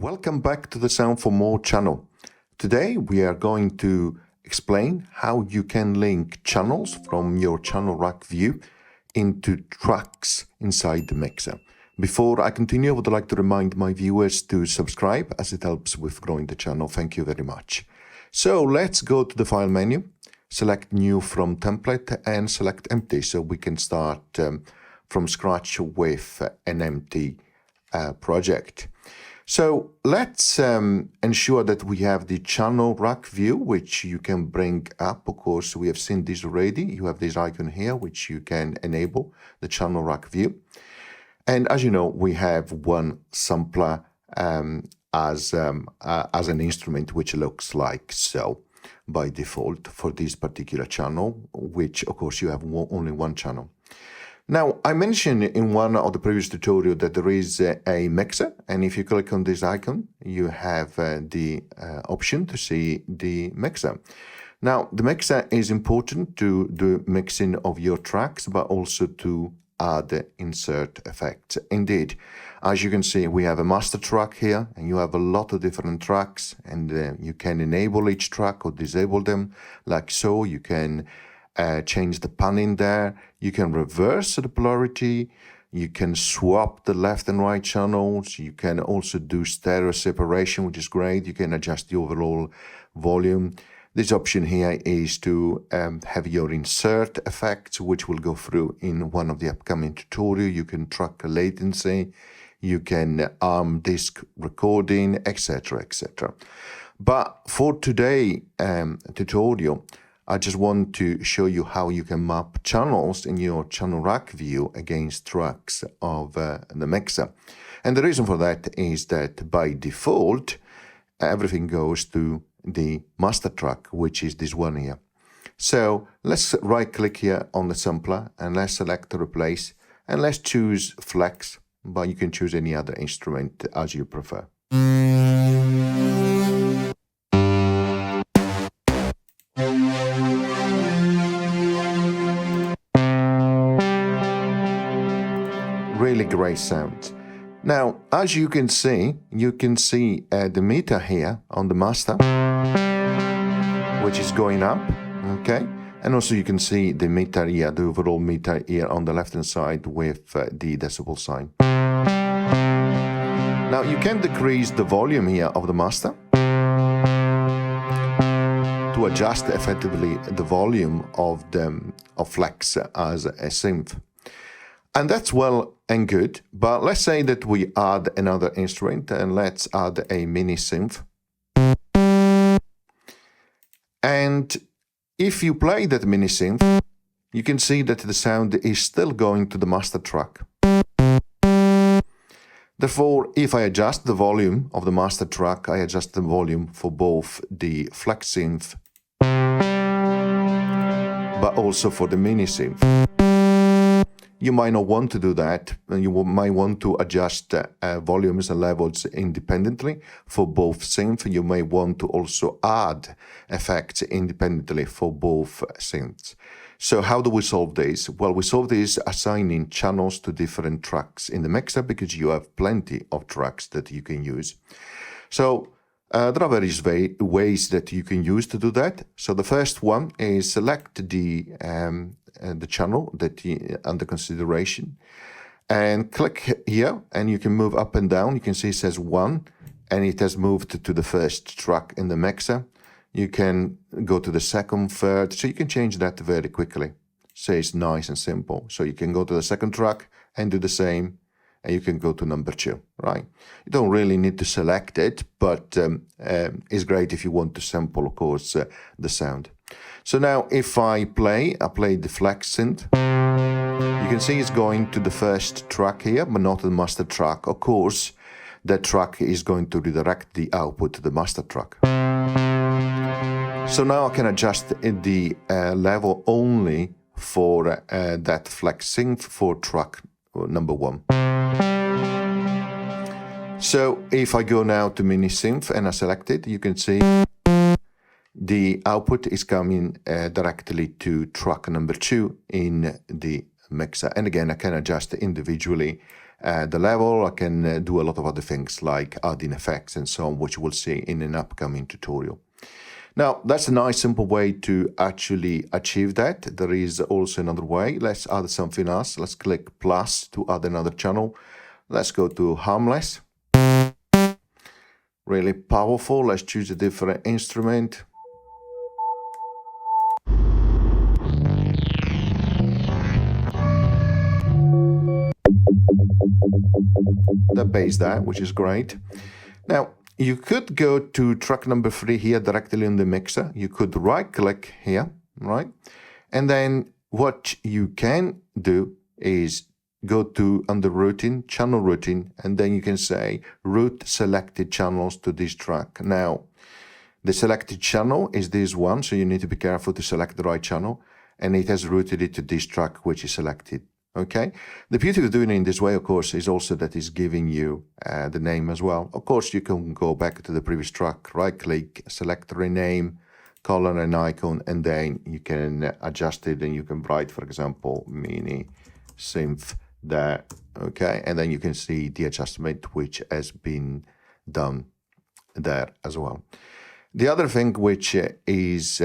Welcome back to the Sound for More channel. Today we are going to explain how you can link channels from your channel rack view into tracks inside the mixer. Before I continue, I would like to remind my viewers to subscribe as it helps with growing the channel. Thank you very much. So let's go to the file menu, select new from template and select empty so we can start from scratch with an empty project. So let's ensure that we have the channel rack view, which you can bring up. Of course, we have seen this already. You have this icon here, which you can enable the channel rack view. And as you know, we have one sampler as an instrument, which looks like so by default for this particular channel, which of course you have only one channel. Now, I mentioned in one of the previous tutorials that there is a mixer, and if you click on this icon, you have the option to see the mixer. Now, the mixer is important to do mixing of your tracks, but also to add insert effects. Indeed, as you can see, we have a master track here, and you have a lot of different tracks, and you can enable each track or disable them like so. You can change the panning there. You can reverse the polarity. You can swap the left and right channels. You can also do stereo separation, which is great. You can adjust the overall volume. This option here is to have your insert effects, which we'll go through in one of the upcoming tutorials. You can track latency. You can arm disk recording, etc., etc. But for today's tutorial, I just want to show you how you can map channels in your channel rack view against tracks of the mixer. And the reason for that is that by default, everything goes to the master track, which is this one here. So let's right click here on the sampler and let's select replace and let's choose flex, but you can choose any other instrument as you prefer. Really great sound. Now, as you can see the meter here on the master, which is going up, okay? And also you can see the meter here, the overall meter here on the left-hand side with the decibel sign. Now, you can decrease the volume here of the master to adjust effectively the volume of flex as a synth. And that's well and good, but let's say that we add another instrument and let's add a mini synth. And if you play that mini synth, you can see that the sound is still going to the master track. Therefore, if I adjust the volume of the master track, I adjust the volume for both the flex synth, but also for the mini synth. You might not want to do that, and you might want to adjust volumes and levels independently for both synths. You may want to also add effects independently for both synths. So how do we solve this? Well, we solve this assigning channels to different tracks in the mixer because you have plenty of tracks that you can use. So there are various ways that you can use to do that. So the first one is select the channel that under consideration and click here, and you can move up and down. You can see it says 1 and it has moved to the first track in the mixer. You can go to the second, third, so you can change that very quickly. So it's nice and simple. So you can go to the second track and do the same, and you can go to number 2, right? You don't really need to select it, but it's great if you want to sample, of course, the sound. So now if I play the flex synth, you can see it's going to the first track here, but not the master track. Of course, that track is going to redirect the output to the master track. So now I can adjust the level only for that flex synth for track number 1. So if I go now to mini synth and I select it, you can see the output is coming directly to track number 2 in the mixer. And again, I can adjust individually the level. I can do a lot of other things like adding effects and so on, which we'll see in an upcoming tutorial. Now, that's a nice simple way to actually achieve that. There is also another way. Let's add something else. Let's click plus to add another channel. Let's go to harmless. Really powerful. Let's choose a different instrument. The bass there, which is great. Now, you could go to track number 3 here directly on the mixer. You could right click here, right? And then what you can do is go to under routing, channel routing, and then you can say route selected channels to this track. Now, the selected channel is this one, so you need to be careful to select the right channel, and it has routed it to this track which is selected. Okay, the beauty of doing it in this way, of course, is also that it's giving you the name as well. Of course, you can go back to the previous track, right click, select rename, color and icon, and then you can adjust it and you can write, for example, mini synth there. Okay, and then you can see the adjustment which has been done there as well. The other thing which is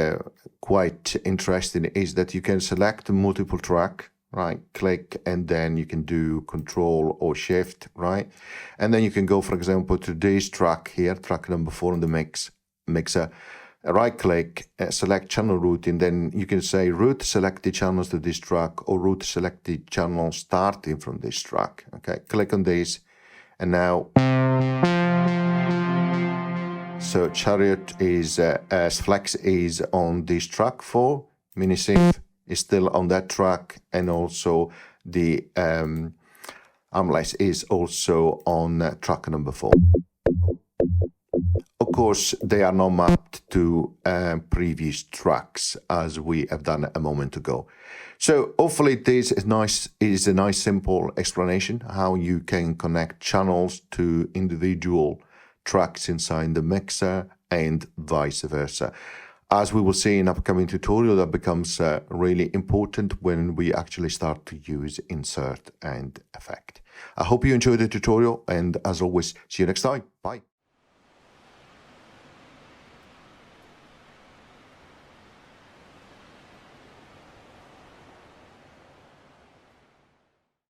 quite interesting is that you can select multiple track, right, click, and then you can do control or shift, right, and then you can go, for example, to this track here, track number 4 on the mixer, right click, select channel routing, then you can say route selected channels to this track or route selected channels starting from this track. Okay, click on this, and now so chariot is as flex is on this track 4, mini synth is still on that track, and also the armless is also on track number 4. Of course, they are not mapped to previous tracks as we have done a moment ago. So hopefully this is a nice simple explanation how you can connect channels to individual tracks inside the mixer and vice versa. As we will see in upcoming tutorial, that becomes really important when we actually start to use insert and effect. I hope you enjoyed the tutorial, and as always, see you next time. Bye.